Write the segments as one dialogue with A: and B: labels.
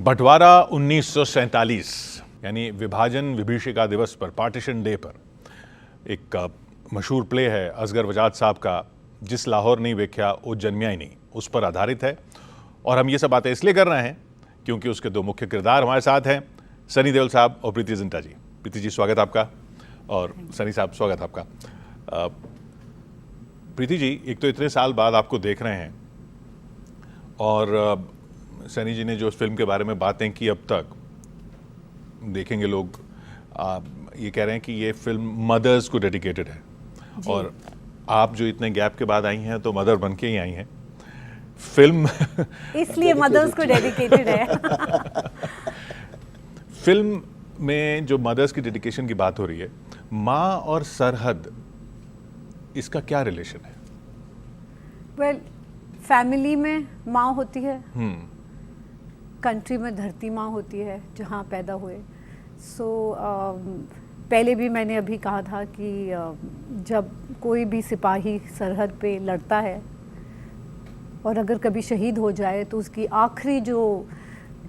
A: बंटवारा 1947 यानी विभाजन विभीषिका दिवस पर, पार्टीशन डे पर, एक मशहूर प्ले है असगर वजाद साहब का, जिस लाहौर नहीं वेख्या वो जन्मिया ही नहीं, उस पर आधारित है। और हम ये सब बातें इसलिए कर रहे हैं क्योंकि उसके दो मुख्य किरदार हमारे साथ हैं, सनी देओल साहब और प्रीति जिंटा जी। प्रीति जी स्वागत आपका, और सनी साहब स्वागत आपका। प्रीति जी, एक तो इतने साल बाद आपको देख रहे हैं, और सनी जी ने जो उस फिल्म के बारे में बातें की अब तक, देखेंगे लोग ये कह रहे हैं कि ये फिल्म मदर्स को डेडिकेटेड है, और आप जो इतने गैप के बाद आई हैं तो मदर बन के ही आई हैं फिल्म
B: इसलिए मदर्स को डेडिकेटेड है।
A: फिल्म में जो मदर्स की डेडिकेशन की बात हो रही है, माँ और सरहद, इसका क्या रिलेशन है?
B: वेल, फैमिली में माँ होती है, कंट्री में धरती माँ होती है जहाँ पैदा हुए। पहले भी मैंने अभी कहा था कि जब कोई भी सिपाही सरहद पे लड़ता है और अगर कभी शहीद हो जाए तो उसकी आखिरी जो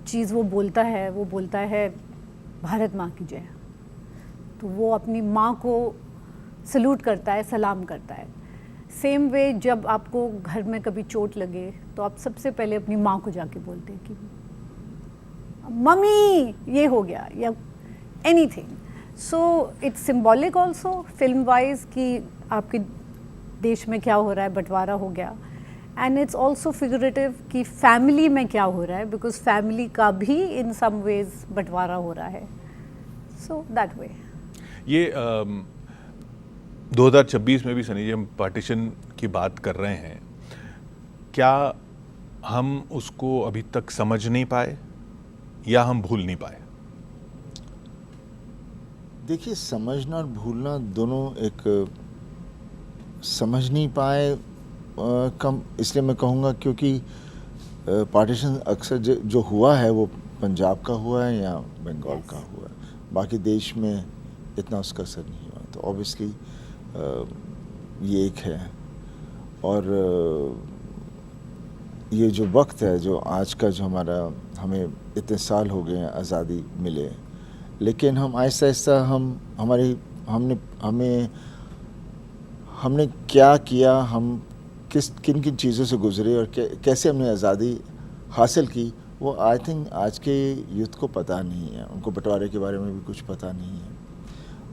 B: चीज़ वो बोलता है भारत माँ की जय। तो वो अपनी माँ को सल्यूट करता है, सलाम करता है। सेम वे, जब आपको घर में कभी चोट लगे तो आप सबसे पहले अपनी माँ को जाके बोलते हैं कि मम्मी ये हो गया, या anything. So it's symbolic also film wise कि आपके देश में क्या हो रहा है, बंटवारा हो गया। एंड इट्स ऑल्सो फिगरेटिव कि फैमिली में क्या हो रहा है, बिकॉज फैमिली का भी इन सम वेज बंटवारा हो रहा है। सो दैट वे
A: ये 2026 में भी सनी जी हम पार्टीशन की बात कर रहे हैं, क्या हम उसको अभी तक समझ नहीं पाए या हम भूल नहीं पाए?
C: देखिए, समझना और भूलना दोनों एक, समझ नहीं पाए कम इसलिए मैं कहूँगा क्योंकि पार्टीशन अक्सर जो हुआ है वो पंजाब का हुआ है या बंगाल का हुआ है, बाकी देश में इतना उसका असर नहीं हुआ। तो ऑब्वियसली ये एक है। और ये जो वक्त है, जो आज का, जो हमें इतने साल हो गए हैं आज़ादी मिले, लेकिन हम आहिस्ता आहिस्ता हमने क्या किया, हम किन किन चीज़ों से गुजरे और कैसे हमने आज़ादी हासिल की, वो आई थिंक आज के यूथ को पता नहीं है। उनको बंटवारे के बारे में भी कुछ पता नहीं है।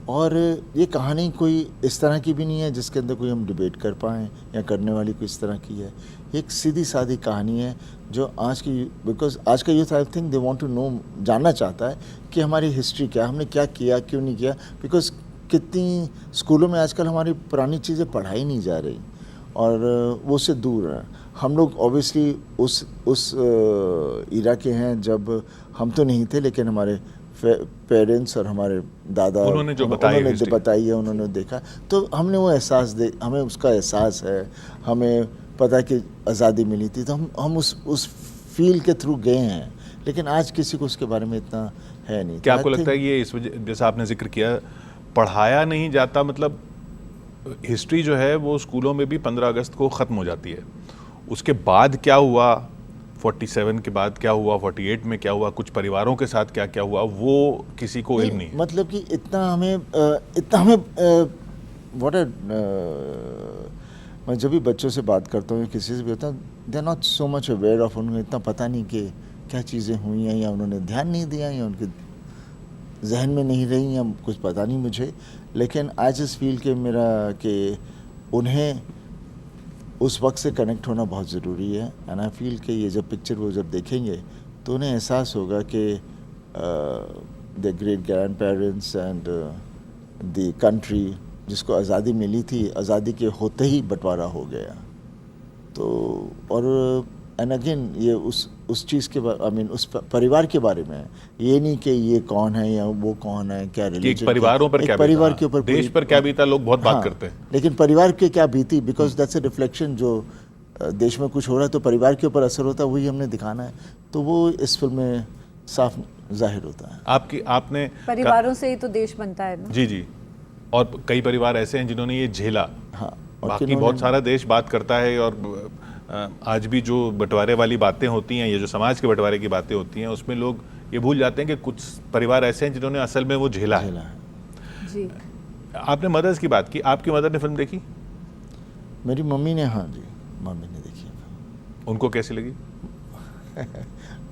C: और ये कहानी कोई इस तरह की भी नहीं है जिसके अंदर कोई हम डिबेट कर पाएँ, या करने वाली कोई इस तरह की है। एक सीधी सादी कहानी है जो बिकॉज आज का youth I think they want to know, जानना चाहता है कि हमारी हिस्ट्री क्या, हमने क्या किया, क्यों नहीं किया। बिकॉज कितनी स्कूलों में आजकल हमारी पुरानी चीज़ें पढ़ाई नहीं जा रही और वो उससे दूर है। हम लोग ऑब्वियसली उस इरा के हैं जब हम तो नहीं थे, लेकिन हमारे पेरेंट्स और हमारे दादा
A: उन्होंने
C: बताई है, उन्होंने देखा, तो हमने वो हमें उसका एहसास है, हमें पता है कि आज़ादी मिली थी, तो हम उस फील के थ्रू गए हैं। लेकिन आज किसी को उसके बारे में इतना है नहीं।
A: क्या आपको लगता है ये इस वजह, जैसा आपने जिक्र किया, पढ़ाया नहीं जाता? मतलब हिस्ट्री जो है वो स्कूलों में भी 15 अगस्त को ख़त्म हो जाती है, उसके बाद क्या हुआ, 47 के बाद क्या हुआ, 48 में क्या हुआ, कुछ परिवारों के साथ क्या क्या हुआ, वो किसी को इल्म नहीं है।
C: मतलब कि इतना हमें मैं जब भी बच्चों से बात करता हूँ, किसी से भी होता हूँ, they are not so much aware of, उन्हें इतना पता नहीं कि क्या चीज़ें हुई हैं, या उन्होंने ध्यान नहीं दिया, या उनके जहन में नहीं रही, या कुछ पता नहीं मुझे। लेकिन आई जस्ट फील कि उन्हें उस वक्त से कनेक्ट होना बहुत ज़रूरी है। एंड आई फील कि ये जब पिक्चर वो जब देखेंगे तो उन्हें एहसास होगा कि the great grand parents and the country जिसको आज़ादी मिली थी, आज़ादी के होते ही बंटवारा हो गया। तो और एंड अगेन ये उस चीज़ के उस परिवार के बारे में, ये नहीं कि ये कौन है या वो कौन है, क्या रिलीजन,
A: परिवारों पर क्या,
C: परिवार के ऊपर,
A: देश पर क्या बीता, लोग बहुत बात करते हैं,
C: लेकिन परिवार के क्या बीती, बिकॉज दैट्स अ रिफ्लेक्शन। जो देश में कुछ हो रहा है तो परिवार के ऊपर असर होता है, वही हमने दिखाना है। तो वो इस फिल्म में साफ जाहिर होता है।
A: आपने
B: परिवारों से ही तो देश बनता है ना।
A: जी। और कई परिवार ऐसे हैं जिन्होंने ये झेला।
C: हाँ,
A: बाकी बहुत सारा देश बात करता है और आज भी जो बंटवारे वाली बातें होती हैं, ये जो समाज के बंटवारे की बातें होती हैं, उसमें लोग ये भूल जाते हैं कि कुछ परिवार ऐसे हैं जिन्होंने असल में वो झेला है।
B: जी।
A: आपने मदर्स की बात की, आपकी मदर ने फिल्म देखी?
C: मेरी मम्मी ने, हाँ जी, मम्मी ने देखी है।
A: उनको कैसी लगी?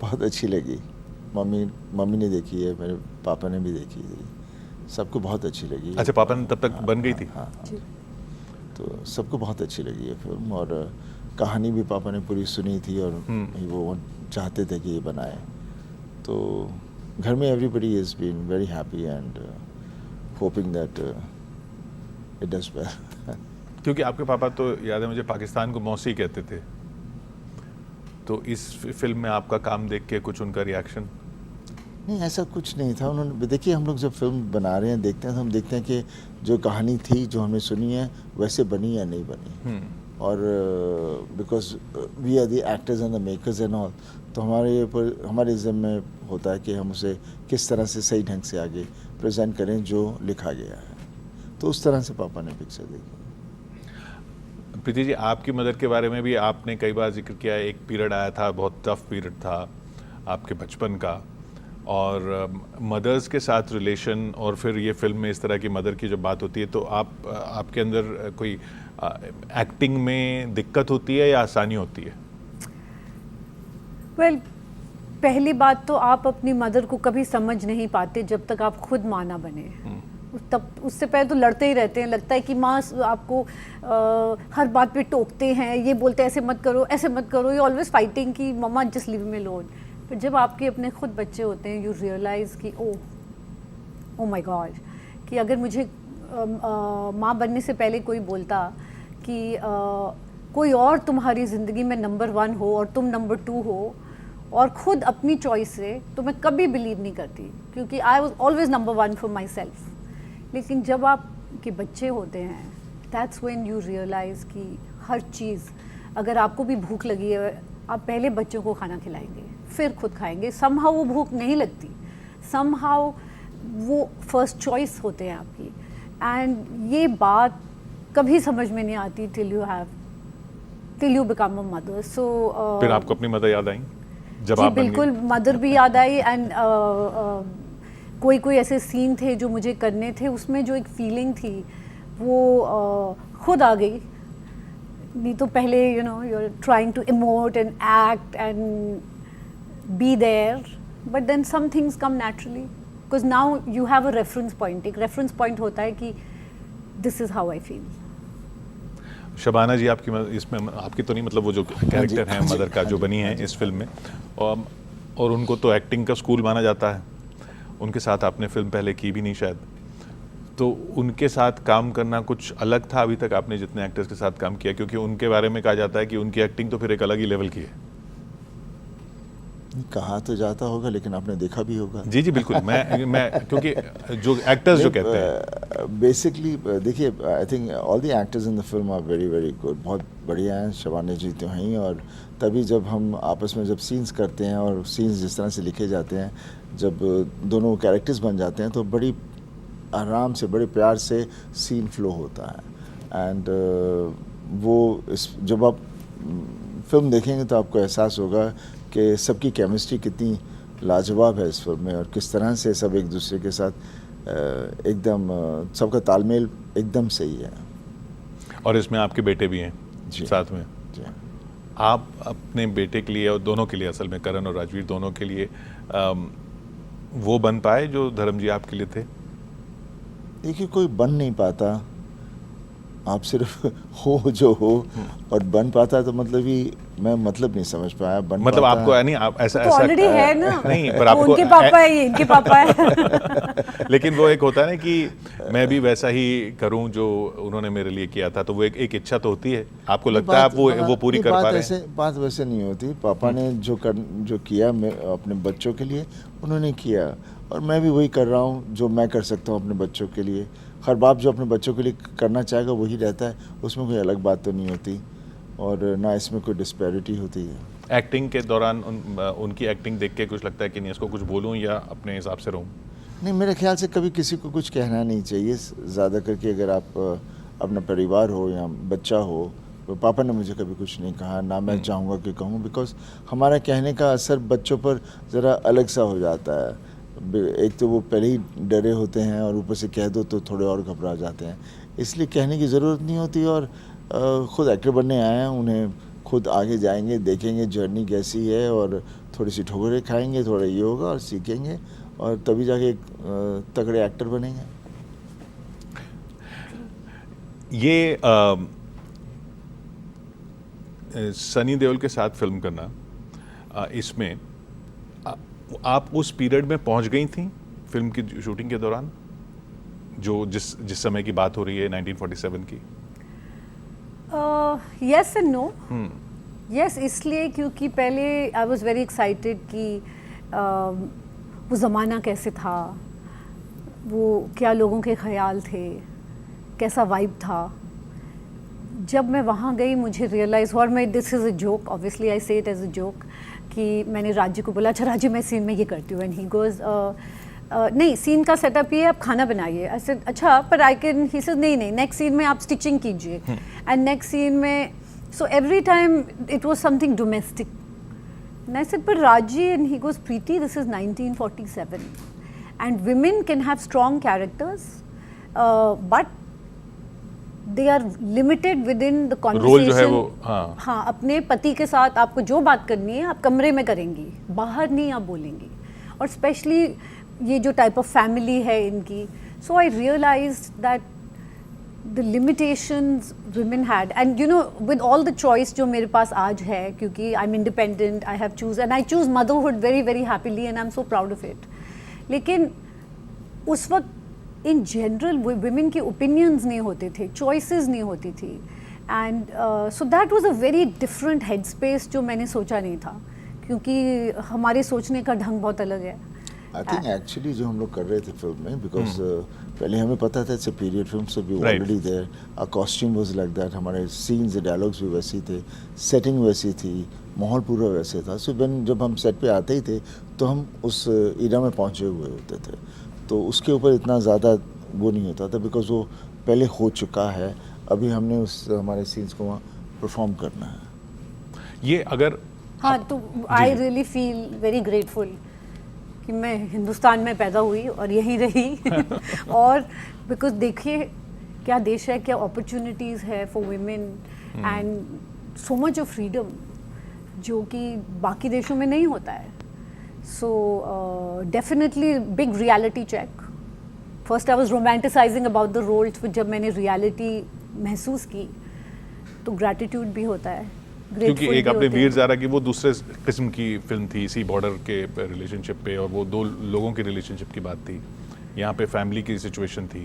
C: बहुत अच्छी लगी। मम्मी ने देखी है, मेरे पापा ने भी देखी है, सबको बहुत अच्छी लगी।
A: अच्छा, पापा ने तब तक बन गई थी?
C: हाँ, तो सबको बहुत अच्छी लगी है फिल्म, और कहानी भी पापा ने पूरी सुनी थी, और वो चाहते थे कि ये बनाए। तो घर में everybody is been very happy and hoping that it does well.
A: क्योंकि आपके पापा तो याद है मुझे पाकिस्तान को मौसी कहते थे, तो इस फिल्म में आपका काम देख के कुछ उनका रिएक्शन?
C: नहीं, ऐसा कुछ नहीं था। उन्होंने, देखिए हम लोग जब फिल्म बना रहे हैं, देखते हैं तो हम देखते हैं कि जो कहानी थी, जो हमने सुनी है, वैसे बनी या नहीं बनी। और because we are the actors and the makers and all, तो हमारे ऊपर, हमारे ज़िम्मे होता है कि हम उसे किस तरह से सही ढंग से आगे प्रेजेंट करें जो लिखा गया है। तो उस तरह से पापा ने पिक्चर देखी।
A: प्रीति जी, आपकी मदर के बारे में भी आपने कई बार जिक्र किया है। एक पीरियड आया था, बहुत टफ पीरियड था आपके बचपन का, और मदर्स के साथ रिलेशन, और फिर ये फिल्म में इस तरह की मदर की जब बात होती है, तो आपके अंदर कोई एक्टिंग में दिक्कत होती है या आसानी होती है?
B: वेल, पहली बात तो आप अपनी मदर को कभी समझ नहीं पाते जब तक आप खुद माँ ना बने। तब उससे पहले तो लड़ते ही रहते हैं, लगता है कि माँ आपको हर बात पे टोकते हैं, ये बोलते हैं ऐसे मत करो, ऐसे मत करो, ये ऑलवेज फाइटिंग कि मम्मा जस्ट लीव मी अलोन। पर जब आपके अपने खुद बच्चे होते हैं, यू रियलाइज़ कि ओ माय गॉड, कि अगर मुझे माँ बनने से पहले कोई बोलता कि कोई और तुम्हारी ज़िंदगी में नंबर 1 हो और तुम नंबर 2 हो, और ख़ुद अपनी चॉइस से, तो मैं कभी बिलीव नहीं करती, क्योंकि I was always number 1 for my self. लेकिन जब आपके बच्चे होते हैं, दैट्स व्हेन यू रियलाइज़ कि हर चीज़, अगर आपको भी भूख लगी है, आप पहले बच्चों को खाना खिलाएंगे, फिर खुद खाएंगे। समहाउ वो भूख नहीं लगती, समहाउ वो फर्स्ट चॉइस होते हैं आपकी। एंड ये बात कभी समझ में नहीं आती till you become a mother. So
A: फिर आपको अपनी मदर याद आई जब
B: जी,
A: आप बन गई?
B: बिल्कुल मदर भी याद आई। एंड कोई ऐसे सीन थे जो मुझे करने थे, उसमें जो एक फीलिंग थी वो खुद आ गई। नहीं तो पहले you are trying to emote and act and be there, but then some things come naturally, because now you have a reference point. एक रेफरेंस पॉइंट होता है कि this is how I feel.
A: Shabana ji, आपकी इसमें आपकी तो नहीं, मतलब वो जो कैरेक्टर है मदर का जो बनी है इस फिल्म में, और उनको तो एक्टिंग का स्कूल माना जाता है, उनके साथ आपने फिल्म पहले की भी नहीं शायद, तो उनके साथ काम करना कुछ अलग था अभी तक आपने जितने एक्टर्स के साथ काम किया? क्योंकि उनके बारे में कहा जाता है कि उनकी एक्टिंग तो फिर एक अलग ही लेवल की है।
C: कहा तो जाता होगा, लेकिन आपने देखा भी होगा।
A: जी जी बिल्कुल, मैं क्योंकि जो एक्टर्स जो कहते हैं,
C: बेसिकली देखिए, I think all the actors in the film are very very good, बहुत बढ़िया हैं। शबाना जी तो हैं ही, और तभी जब हम आपस में जब सीन्स करते हैं, और सीन्स जिस तरह से लिखे जाते हैं, जब दोनों कैरेक्टर्स बन जाते हैं, तो बड़ी आराम से, बड़े प्यार से सीन फ्लो होता है। एंड वो जब आप फिल्म देखेंगे तो आपको एहसास होगा कि सबकी केमिस्ट्री कितनी लाजवाब है इस फिल्म में, और किस तरह से सब एक दूसरे के साथ एकदम सबका तालमेल एकदम सही है।
A: और इसमें आपके बेटे भी हैं
C: जी
A: साथ में।
C: जी।
A: आप अपने बेटे के लिए, और दोनों के लिए, असल में करण और राजवीर दोनों के लिए वो बन पाए जो धर्म जी आपके लिए थे?
C: देखिए, कोई बन नहीं पाता, आप सिर्फ हो जो हो, और बन पाता तो मतलब ही मैं मतलब नहीं समझ पाया। बन
A: मतलब
C: पाता,
A: आपको नहीं, आप ऐसा
B: तो ऑलरेडी है ना,
A: नहीं, पर
B: वो
A: आपको
B: उनके पापा है, ये इनके पापा है।
A: लेकिन वो एक होता है ना कि मैं भी वैसा ही करूं जो उन्होंने मेरे लिए किया था, तो वो एक इच्छा तो होती है। आपको लगता है आप वो पूरी कर पा रहे हैं?
C: बात वैसे नहीं होती। पापा ने जो किया अपने बच्चों के लिए, उन्होंने किया, और मैं भी वही कर रहा हूँ जो मैं कर सकता हूँ अपने बच्चों के लिए। हर बाप जो अपने बच्चों के लिए करना चाहेगा वही रहता है, उसमें कोई अलग बात तो नहीं होती, और ना इसमें कोई डिस्पैरिटी होती है।
A: एक्टिंग के दौरान उनकी एक्टिंग देख के कुछ लगता है कि नहीं, इसको कुछ बोलूं या अपने हिसाब से रहूं?
C: नहीं, मेरे ख्याल से कभी किसी को कुछ कहना नहीं चाहिए। ज़्यादा करके अगर आप अपना परिवार हो या बच्चा हो, पापा ने मुझे कभी कुछ नहीं कहा, ना मैं चाहूँगा कि कहूँ, बिकॉज हमारा कहने का असर बच्चों पर ज़रा अलग सा हो जाता है। एक तो वो पहले ही डरे होते हैं और ऊपर से कह दो तो थोड़े और घबरा जाते हैं, इसलिए कहने की ज़रूरत नहीं होती। और ख़ुद एक्टर बनने आए हैं, उन्हें खुद आगे जाएंगे, देखेंगे जर्नी कैसी है, और थोड़ी सी ठोकरें खाएंगे, थोड़ा ये होगा और सीखेंगे, और तभी जाके एक तगड़े एक्टर बनेंगे।
A: ये सनी देओल के साथ फिल्म करना, इसमें आप उस पीरियड में पहुंच गई थी फिल्म की शूटिंग के दौरान, जो जिस समय की बात हो रही है 1947 की?
B: Yes and no. यस, इसलिए क्योंकि पहले आई वाज वेरी एक्साइटेड कि वो ज़माना कैसे था, वो क्या लोगों के ख्याल थे, कैसा वाइब था। जब मैं वहाँ गई मुझे रियलाइज़ हुआ, और मैं this is a joke, obviously I से इट एज अ जोक, कि मैंने राज्य को बोला, अच्छा राज्य मैं सीन में ये करती हूँ, एंड ही गोज़ नहीं सीन का सेटअप ये, आप खाना बनाइए। ऐसे अच्छा पर आई कैन, ही सेज नहीं नेक्स्ट सीन में आप स्टिचिंग कीजिए, एंड नेक्स्ट सीन में, so every time it was something domestic. And I said पर राज्य, and he goes Preeti this is 1947 and women can have strong characters, but they are limited within the conversation.
A: Role जो है वो,
B: हाँ, अपने पति के साथ आपको जो बात करनी है आप कमरे में करेंगी, बाहर नहीं आप बोलेंगी। और स्पेशली ये जो टाइप ऑफ फैमिली है इनकी, so I realised that the limitations women had, and you know with all the choice जो मेरे पास आज है, क्योंकि I'm independent, I have choose and I choose motherhood very very happily and I'm so proud of it. लेकिन उस वक्त in general women के opinions नहीं होते थे, चॉइसेस नहीं होती थी, and so that was a very different head space जो मैंने सोचा नहीं था, क्योंकि हमारे सोचने का ढंग बहुत अलग है।
C: आई थिंक एक्चुअली जो हम लोग कर रहे थे फिल्म में, बिकॉज पहले हमें पता था it's a period film, so we already there, our costume was like that, हमारे सीन्स डायलॉग्स भी वैसे थे, सेटिंग वैसी थी, माहौल पूरा वैसे था। सो जब हम सेट पे आते ही थे तो हम उस इरा में पहुंचे हुए होते थे, तो उसके ऊपर इतना ज़्यादा वो नहीं होता था, बिकॉज वो पहले हो चुका है, अभी हमने उस हमारे सीन्स को वहाँ परफॉर्म करना है।
A: ये अगर
B: हाँ, तो I really feel very grateful कि मैं हिंदुस्तान में पैदा हुई और यहीं रही और बिकॉज देखिए क्या देश है, क्या अपॉर्चुनिटीज़ है for women and so much of freedom जो कि बाकी देशों में नहीं होता है। So definitely big reality check. First I was romanticising about the role, जब मैंने रियलिटी महसूस की तो ग्रैटिट्यूड भी होता है,
A: क्योंकि एक आपने वीर ज़ारा की, वो दूसरे किस्म की फिल्म थी, इसी बॉर्डर के रिलेशनशिप पे, और वो दो लोगों की रिलेशनशिप की बात थी, यहाँ पे फैमिली की सिचुएशन थी।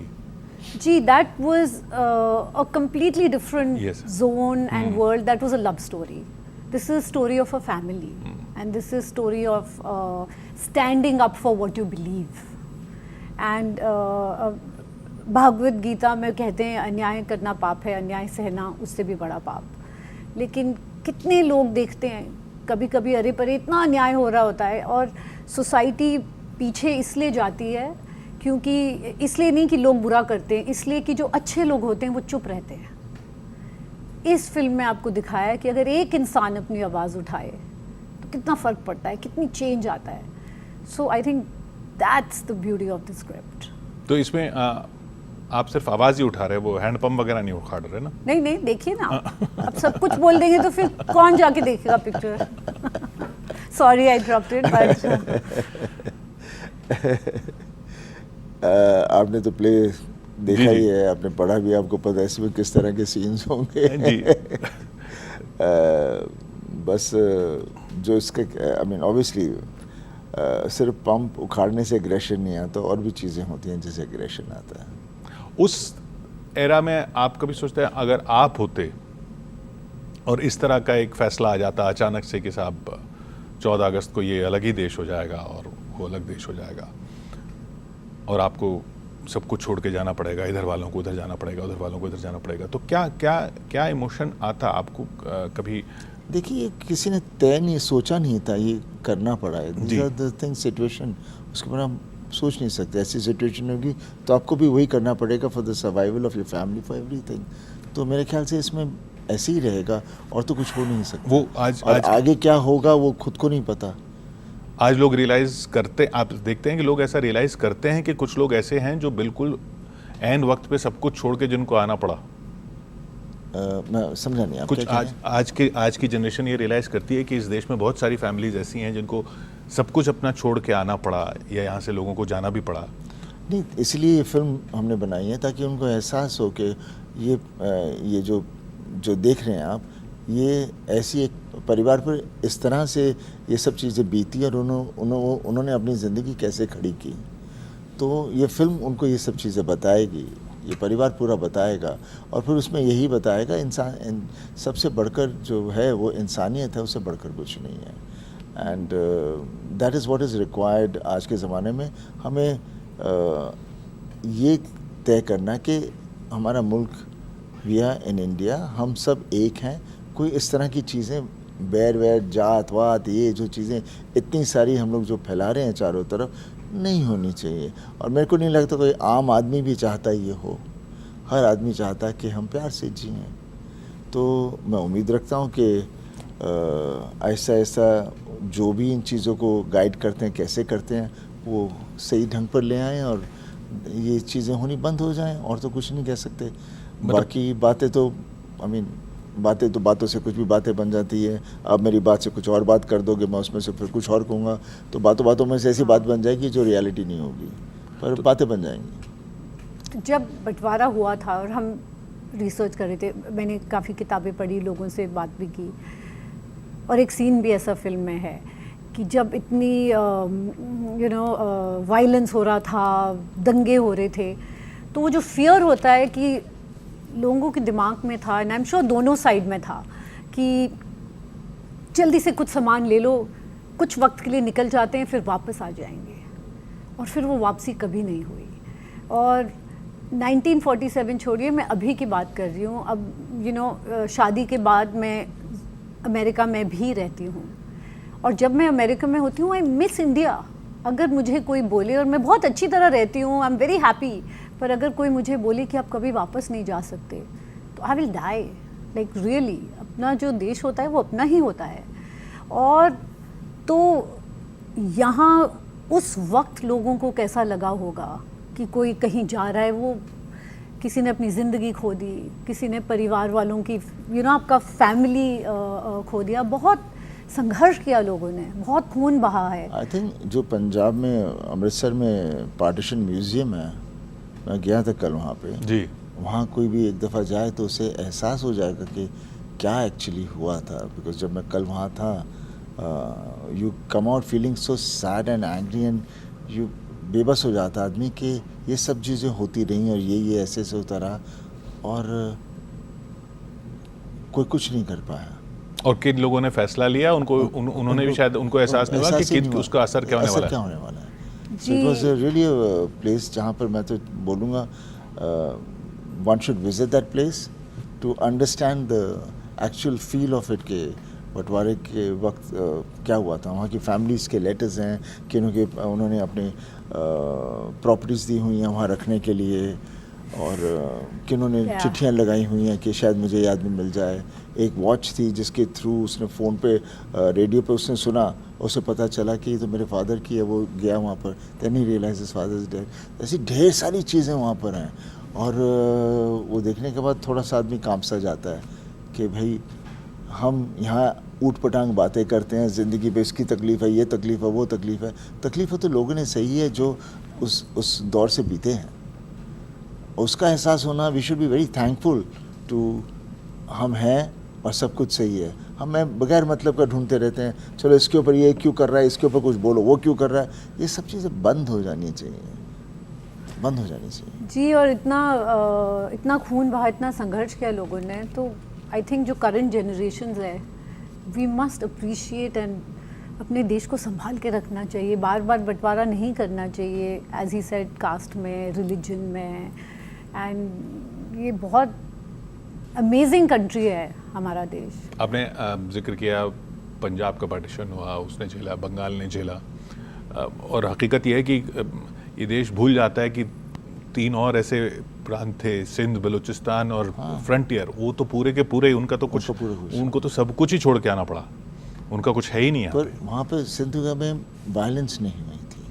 B: जी, that was a completely different
A: Yes.
B: zone and world. That was a love story. This is story of a family, and this is story of standing up for what you believe. And Bhagavad Gita में कहते हैं अन्याय करना पाप है, अन्याय सहना उससे भी बड़ा पाप। लेकिन कितने लोग देखते हैं कभी कभी अरे परे इतना अन्याय हो रहा होता है, और सोसाइटी पीछे इसलिए जाती है क्योंकि इसलिए नहीं कि लोग बुरा करते हैं, इसलिए कि जो अच्छे लोग होते हैं वो चुप रहते हैं। इस फिल्म में आपको दिखाया है कि अगर एक इंसान अपनी आवाज़ उठाए तो कितना फ़र्क पड़ता है, कितनी चेंज आता है। So I think that's the beauty of the script.
A: तो इसमें आप सिर्फ आवाज़ ही उठा रहे, वो हैंडपम्प वगैरह नहीं उखाड़ रहे ना?
B: नहीं देखिए ना, अब सब कुछ बोल देंगे तो फिर कौन जाके देखेगा picture. Sorry I dropped it.
C: आपने तो प्ले देखा ही है, आपने पढ़ा भी, आपको पता है इसमें किस तरह के सीन्स होंगे
A: जी।
C: बस जो इसके आई मीन ऑब्वियसली सिर्फ पंप उखाड़ने से एग्रेशन नहीं आता, और भी चीज़ें होती हैं जिससे एग्रेशन आता है।
A: उस एरा में आप कभी सोचते हैं अगर आप होते और इस तरह का एक फैसला आ जाता अचानक से कि साहब 14 अगस्त को ये अलग ही देश हो जाएगा और वो अलग देश हो जाएगा, और आपको सब कुछ छोड़ के जाना पड़ेगा, इधर वालों को उधर जाना पड़ेगा, उधर वालों को इधर जाना पड़ेगा, तो क्या क्या क्या इमोशन आता आपको कभी?
C: देखिए, किसी ने तय नहीं सोचा नहीं था, ये करना पड़ा है। This are the thing, situation, उसके बाद हम सोच नहीं सकते। ऐसी सिचुएशन होगी तो आपको भी वही करना पड़ेगा for the survival of your family, for everything. तो मेरे ख्याल से इसमें ऐसे ही रहेगा और तो कुछ हो नहीं सकता।
A: वो आज
C: और
A: आज
C: आगे क्या होगा वो खुद को नहीं पता।
A: आज लोग रियलाइज करते, आप देखते हैं कि लोग ऐसा रियलाइज करते हैं कि कुछ लोग ऐसे हैं जो बिल्कुल ऐन वक्त पे सब कुछ छोड़ के जिनको आना पड़ा।
C: मैं समझा नहीं आप
A: कुछ
C: क्या कह रहे हैं?
A: आज की जनरेशन ये रियलाइज करती है कि इस देश में बहुत सारी फैमिलीज ऐसी हैं जिनको सब कुछ अपना छोड़ के आना पड़ा या यहाँ से लोगों को जाना भी पड़ा।
C: नहीं, इसलिए ये फिल्म हमने बनाई है ताकि उनको एहसास हो कि ये जो देख रहे हैं आप, ये ऐसी एक परिवार पर इस तरह से ये सब चीज़ें बीती और उन्होंने अपनी ज़िंदगी कैसे खड़ी की। तो ये फिल्म उनको ये सब चीज़ें बताएगी, ये परिवार पूरा बताएगा और फिर उसमें यही बताएगा सबसे बढ़कर जो है वो इंसानियत है, उससे बढ़कर कुछ नहीं है। And that is what is required आज के ज़माने में। हमें ये तय करना कि हमारा मुल्क, वी आर इन इंडिया, हम सब एक हैं। कोई इस तरह की चीज़ें बैर जात वात, ये जो चीज़ें इतनी सारी हम लोग जो फैला रहे हैं चारों तरफ, नहीं होनी चाहिए। और मेरे को नहीं लगता कोई आम आदमी भी चाहता ये हो। हर आदमी चाहता है कि हम प्यार से जिएं। तो मैं उम्मीद रखता हूँ कि ऐसा ऐसा जो भी इन चीज़ों को गाइड करते हैं, कैसे करते हैं, वो सही ढंग पर ले आएँ और ये चीज़ें होनी बंद हो जाएं। और तो कुछ नहीं कह सकते। बाकी बातें तो बातों से कुछ भी बातें बन जाती है। अब मेरी बात से कुछ और बात कर दोगे, मैं उसमें से फिर कुछ और कहूँगा, तो बातों में से ऐसी बात बन जाएगी जो रियलिटी नहीं होगी, पर बातें बन जाएंगी।
B: जब बंटवारा हुआ था और हम रिसर्च कर रहे थे, मैंने काफ़ी किताबें पढ़ी, लोगों से बात भी की, और एक सीन भी ऐसा फिल्म में है कि जब इतनी वायलेंस हो रहा था, दंगे हो रहे थे, तो वो जो फियर होता है कि लोगों के दिमाग में था, एंड आई एम श्योर दोनों साइड में था, कि जल्दी से कुछ सामान ले लो, कुछ वक्त के लिए निकल जाते हैं, फिर वापस आ जाएंगे, और फिर वो वापसी कभी नहीं हुई। और 1947 छोड़िए, मैं अभी की बात कर रही हूँ। अब शादी के बाद मैं अमेरिका में भी रहती हूँ, और जब मैं अमेरिका में होती हूँ, आई मिस इंडिया। अगर मुझे कोई बोले, और मैं बहुत अच्छी तरह रहती हूँ, आई एम वेरी हैप्पी, पर अगर कोई मुझे बोले कि आप कभी वापस नहीं जा सकते, तो I will die, like really. अपना जो देश होता है वो अपना ही होता है। और तो यहाँ उस वक्त लोगों को कैसा लगा होगा कि कोई कहीं जा रहा है, वो किसी ने अपनी ज़िंदगी खो दी, किसी ने परिवार वालों की आपका फैमिली खो दिया। बहुत संघर्ष किया लोगों ने, बहुत खून बहा है।
C: आई थिंक जो पंजाब में अमृतसर में पार्टीशन म्यूज़ियम है, मैं गया था कल वहाँ पे
A: जी।
C: वहाँ कोई भी एक दफ़ा जाए तो उसे एहसास हो जाएगा कि क्या एक्चुअली हुआ था। बिकॉज जब मैं कल वहाँ था, you come out feeling so sad and angry, and you बेबस हो जाता आदमी कि ये सब चीज़ें होती रहीं और ये ऐसे से होता रहा और कोई कुछ नहीं कर पाया।
A: और किन लोगों ने फैसला लिया, उन्होंने भी शायद उनको एहसास नहीं हुआ कि उसका असर क्या होने वाला है।
C: So it was really a place जहाँ पर मैं तो बोलूँगा one should visit that place to understand the actual feel of it, के बंटवारे के वक्त क्या हुआ था। वहाँ की फैमिलीज़ के लेटर्स हैं कि उन्होंने अपने प्रॉपर्टीज़ दी हुई हैं वहाँ रखने के लिए, और किन्होंने चिट्ठियाँ लगाई हुई हैं कि शायद मुझे ये आदमी मिल जाए। एक वॉच थी जिसके थ्रू उसने फ़ोन पे रेडियो पे उसने सुना, उसे पता चला कि ये तो मेरे फादर की है। वो गया वहाँ पर, then he realise his father is dead. ऐसी ढेर सारी चीज़ें वहाँ पर हैं, और वो देखने के बाद थोड़ा सा आदमी कांप सा जाता है कि भाई हम यहाँ ऊट पटांग बातें करते हैं ज़िंदगी पे, इसकी तकलीफ़ है, ये तकलीफ़ है, वो तकलीफ़ है। तकलीफ़ तो लोगों ने सही है जो उस दौर से बीते हैं, उसका एहसास होना। We should be very thankful to हम हैं और सब कुछ सही है। हम बगैर मतलब का ढूंढते रहते हैं, चलो इसके ऊपर ये क्यों कर रहा है, इसके ऊपर कुछ बोलो, वो क्यों कर रहा है। ये सब चीज़ें बंद हो जानी चाहिए, बंद हो जानी चाहिए
B: जी। और इतना खून बहा, इतना संघर्ष किया लोगों ने, तो आई थिंक जो करंट जनरेशन्स है, वी मस्ट अप्रिशिएट एंड अपने देश को संभाल के रखना चाहिए। बार बार बंटवारा नहीं करना चाहिए, एज ही सेड, कास्ट में, रिलीजन में। एंड ये बहुत अमेजिंग कंट्री है हमारा देश।
A: आपने जिक्र किया पंजाब का पार्टीशन हुआ, उसने झेला, बंगाल ने झेला, और हकीकत यह है कि ये देश भूल जाता है कि 3 और ऐसे प्रांत थे, सिंध, बलूचिस्तान और फ्रंटियर, वो तो पूरे के पूरे, उनका तो कुछ, उनको तो सब कुछ ही छोड़ के आना पड़ा, उनका कुछ है ही नहीं।
C: पर वहाँ पे सिंध में वायलेंस नहीं हुई थी।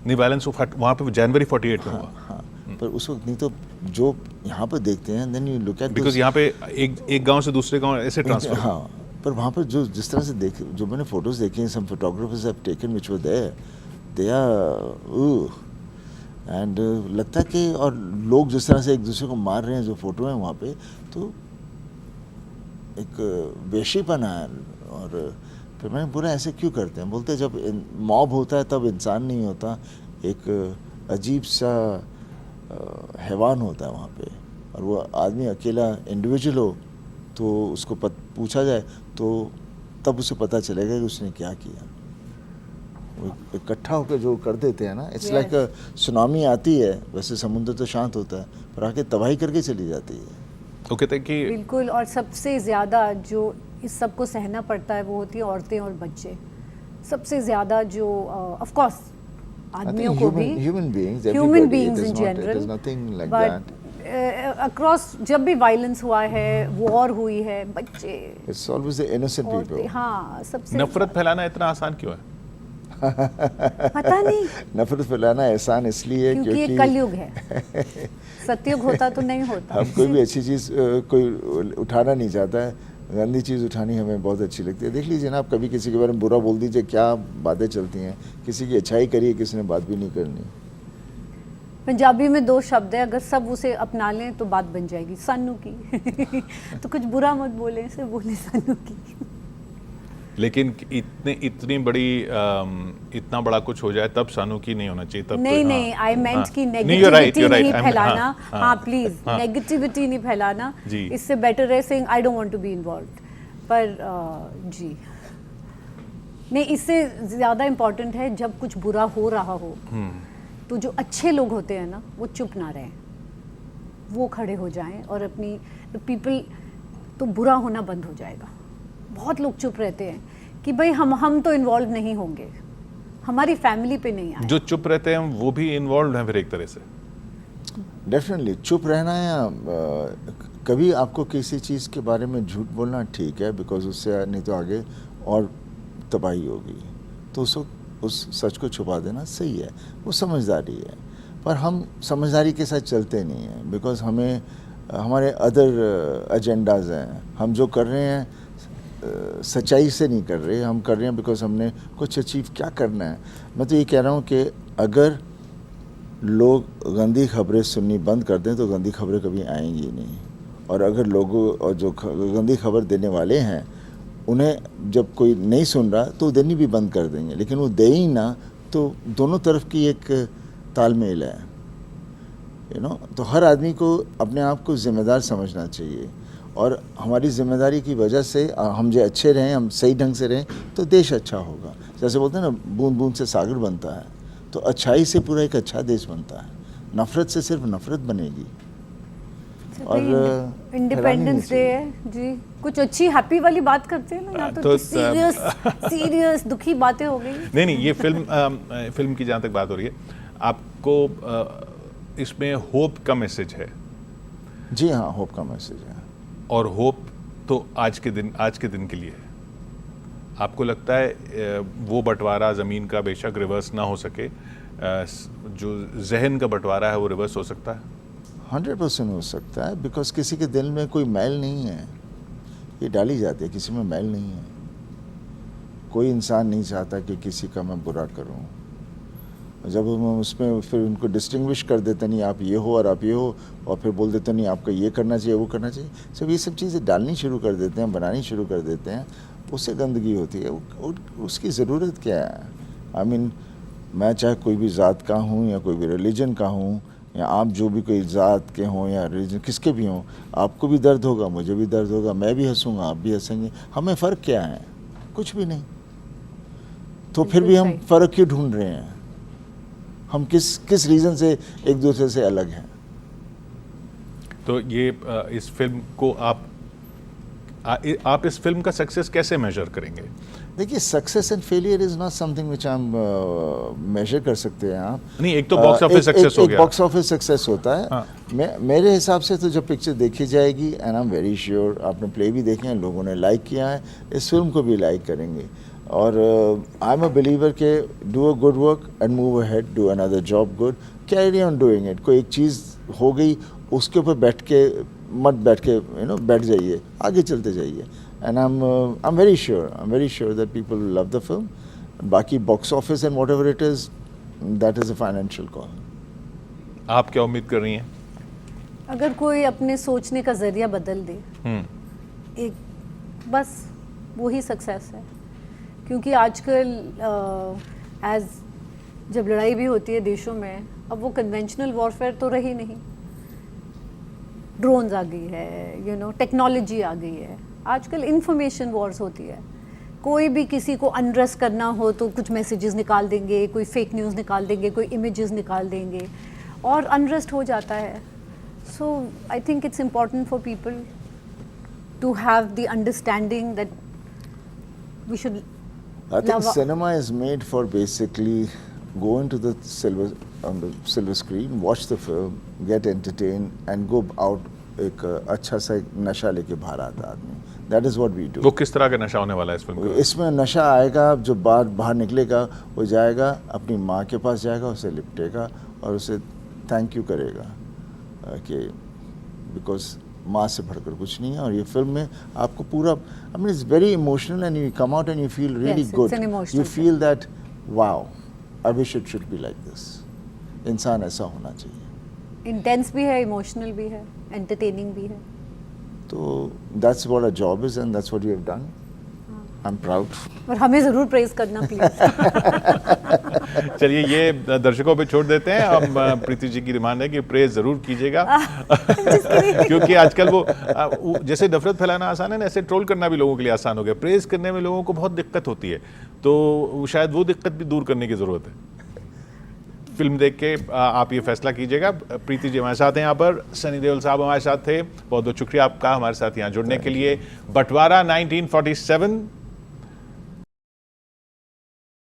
A: नहीं, वायलेंस वहाँ पे जनवरी 48 में हुआ।
C: हाँ, पर उस वक्त नहीं, तो जो यहाँ पर देखते हैं then you look at,
A: because यहाँ पे एक गांव से दूसरे गांव ऐसे ट्रांसफर।
C: हाँ, पर वहाँ पर जो जिस तरह से देखे, जो मैंने फोटोज देखे हैं, some photographers have taken which were there, they are and लगता है कि, और लोग जिस तरह से एक दूसरे को मार रहे हैं, जो फोटो है वहाँ पे, तो एक वेशीपना है। और फिर मैंने पूरा ऐसे क्यों करते हैं, बोलते हैं जब मॉब होता है तब इंसान नहीं होता, एक अजीब सा हैवान होता है वहाँ पे, और वो आदमी अकेला इंडिविजुअल हो तो उसको पूछा जाए तो तब उसे पता चलेगा कि उसने क्या किया। वो इकट्ठा होकर जो कर देते हैं ना, इट्स लाइक सुनामी आती है, वैसे समुद्र तो शांत होता है, पर आके तबाही करके चली जाती है।
A: तो कहते हैं कि
B: बिल्कुल, और सबसे ज़्यादा जो इस सब को सहना पड़ता है वो होती है औरतें और बच्चे। सबसे ज़्यादा जो ऑफ कोर्स आदमियों को भी,
C: human beings
B: in general, but across जब भी वायलेंस हुआ है, वॉर हुई है, बच्चे,
C: it's always the innocent people.
B: हाँ, सबसे
A: नफरत फैलाना इतना आसान क्यों है?
B: पता नहीं,
C: नफरत फैलाना आसान इसलिए
B: क्योंकि ये कलयुग है। सतयुग होता तो नहीं होता।
C: हम कोई भी अच्छी चीज़ कोई उठाना नहीं चाहता है, गंदी चीज़ उठानी हमें बहुत अच्छी लगती है। देख लीजिए ना, आप कभी किसी के बारे में बुरा बोल दीजिए, क्या बातें चलती हैं। किसी की अच्छाई करिए, किसी ने बात भी नहीं करनी।
B: पंजाबी में 2 शब्द है, अगर सब उसे अपना लें तो बात बन जाएगी, सानू की। तो कुछ बुरा मत बोले, सिर्फ बोले सानू की।
A: लेकिन इतनी बड़ी इतना बड़ा कुछ हो जाए तब सानू की नहीं होना चाहिए, तब
B: नहीं,
A: तो,
B: नहीं, आई मेंट कि
A: you're
B: नेगेटिविटी
A: right,
B: नहीं
A: I'm-
B: फैलाना।
A: हाँ,
B: हाँ प्लीज, नेगेटिविटी नहीं फैलाना।
A: जी।
B: इससे बेटर है saying I don't want to be involved. पर जी नहीं, इससे ज़्यादा इम्पोर्टेंट है जब कुछ बुरा हो रहा हो तो जो अच्छे लोग होते हैं ना, वो चुप ना रहें, वो खड़े हो जाएं और अपनी पीपल, तो बुरा होना बंद हो जाएगा। बहुत लोग चुप रहते हैं कि भाई हम तो इन्वॉल्व नहीं होंगे, हमारी फैमिली पे नहीं आए।
A: जो चुप रहते हैं वो भी इन्वॉल्व हैं फिर एक तरह से।
C: डेफिनेटली चुप रहना, या कभी आपको किसी चीज़ के बारे में झूठ बोलना ठीक है, बिकॉज उससे नहीं तो आगे और तबाही होगी, तो उस सच को छुपा देना सही है, वो समझदारी है। पर हम समझदारी के साथ चलते नहीं हैं, बिकॉज हमें हमारे अदर एजेंडाज हैं। हम जो कर रहे हैं सच्चाई से नहीं कर रहे, हम कर रहे हैं बिकॉज हमने कुछ अचीव क्या करना है। मैं तो ये कह रहा हूँ कि अगर लोग गंदी खबरें सुननी बंद कर दें तो गंदी खबरें कभी आएंगी नहीं, और अगर लोगों और जो गंदी खबर देने वाले हैं उन्हें जब कोई नहीं सुन रहा तो देनी भी बंद कर देंगे, लेकिन वो दे ही ना, तो दोनों तरफ की एक तालमेल है, यू नो। तो हर आदमी को अपने आप को जिम्मेदार समझना चाहिए, और हमारी जिम्मेदारी की वजह से हम जो अच्छे रहें, हम सही ढंग से रहें, तो देश अच्छा होगा। जैसे बोलते हैं ना, बूंद बूंद से सागर बनता है, तो अच्छाई से पूरा एक अच्छा देश बनता है। नफरत से सिर्फ नफरत बनेगी। और
B: इंडिपेंडेंस डे है जी, कुछ अच्छी हैप्पी वाली बात करते हैं ना, या तो सीरियस दुखी बातें हो गई।
A: नहीं, ये फिल्म की जहाँ तक बात हो रही है, आपको इसमें होप का मैसेज है।
C: जी हाँ, होप का मैसेज है, और
A: होप तो आज के दिन के लिए है। आपको लगता है वो बंटवारा ज़मीन का बेशक रिवर्स ना हो सके, जो जहन का बंटवारा है वो रिवर्स हो सकता है?
C: 100% हो सकता है, बिकॉज किसी के दिल में कोई मैल नहीं है, ये डाली जाती है, किसी में मैल नहीं है। कोई इंसान नहीं चाहता कि किसी का मैं बुरा करूं। जब हम उसमें फिर उनको डिस्टिंग्विश कर देते, नहीं आप ये हो और आप ये हो, और फिर बोल देते नहीं आपका ये करना चाहिए वो करना चाहिए, सब ये सब चीज़ें डालनी शुरू कर देते हैं, बनानी शुरू कर देते हैं, उससे गंदगी होती है। उसकी ज़रूरत क्या है? आई मीन, मैं चाहे कोई भी ज़ात का हूँ या कोई भी रिलीजन का हूँ, या आप जो भी कोई ज़ात के हों या रिलीजन किसके भी हों, आपको भी दर्द होगा, मुझे भी दर्द होगा, मैं भी हंसूंगा, आप भी हंसेंगे। हमें फ़र्क क्या है? कुछ भी नहीं। तो फिर भी हम फ़र्क क्यों ढूंढ रहे हैं? हम किस रीज़न से एक दूसरे से अलग हैं?
A: तो ये इस फिल्म को आप आप इस फिल्म का सक्सेस कैसे मेजर करेंगे?
C: देखिए, success and failure is not something which हम मेजर कर सकते हैं आप।
A: नहीं, एक तो बॉक्स ऑफिस सक्सेस हो गया,
C: बॉक्स ऑफिस सक्सेस होता है।
A: हाँ।
C: मेरे हिसाब से तो जब पिक्चर देखी जाएगी, and I am very sure आपने प्ले भी देखे हैं, लोगों ने लाइक किया है, इस फिल्म को भी लाइक करेंगे। और आई एम अ बिलीवर के do a good work and move ahead, do another job good, carry on doing it. कोई एक चीज़ हो गई उसके ऊपर बैठ के बैठ जाइए, आगे चलते जाइए। And I am very sure that people will love the film. बाकी box office and whatever it is, that is a financial call.
A: आप क्या उम्मीद कर रही हैं?
B: अगर कोई अपने सोचने का जरिया बदल दे, एक बस वही सक्सेस है। क्योंकि आजकल जब लड़ाई भी होती है देशों में, अब वो कन्वेंशनल वॉरफेयर तो रही नहीं, ड्रोन्स आ गई है, टेक्नोलॉजी आ गई है। आजकल इंफॉर्मेशन वॉर्स होती है। कोई भी किसी को अनरेस्ट करना हो तो कुछ मैसेजेस निकाल देंगे, कोई फेक न्यूज़ निकाल देंगे, कोई इमेजेस निकाल देंगे और अनरेस्ट हो जाता है। So I think it's important for people to have the understanding that we should
C: I think cinema is made for basically go into the silver screen, watch the film, get entertained, and go out एक अच्छा सा नशा लेके बाहर आता आदमी। That is what we do.
A: वो किस तरह का नशा होने वाला है इस फिल्म का?
C: इसमें नशा आएगा, जो बाहर निकलेगा वो जाएगा अपनी माँ के पास, जाएगा उसे लिपटेगा और उसे थैंक यू करेगा कि बिकॉज माँ से बढ़कर कुछ नहीं है। और ये फिल्म में आपको पूरा, I mean it's very emotional and you come out and you feel really good, you feel that wow, I wish it should be like this. इंसान ऐसा होना चाहिए।
B: इंटेंस भी है, इमोशनल भी है, एंटरटेनिंग भी है।
C: तो that's what our job is and that's what you have done. I am proud.
B: और हमें ज़रूर प्रेज करना प्लीज़।
A: चलिए, ये दर्शकों पे छोड़ देते हैं। हम प्रीति जी की डिमांड है कि प्रेज जरूर कीजिएगा। क्योंकि आजकल वो जैसे नफरत फैलाना आसान है ना, ऐसे ट्रोल करना भी लोगों के लिए आसान हो गया। प्रेज करने में लोगों को बहुत दिक्कत होती है, तो शायद वो दिक्कत भी दूर करने की ज़रूरत है। फिल्म देख के आप ये फैसला कीजिएगा। प्रीति जी हमारे साथ हैं यहाँ पर, सनी देओल साहब हमारे साथ थे। बहुत बहुत शुक्रिया आपका हमारे साथ यहाँ जुड़ने के लिए। बंटवारा 1947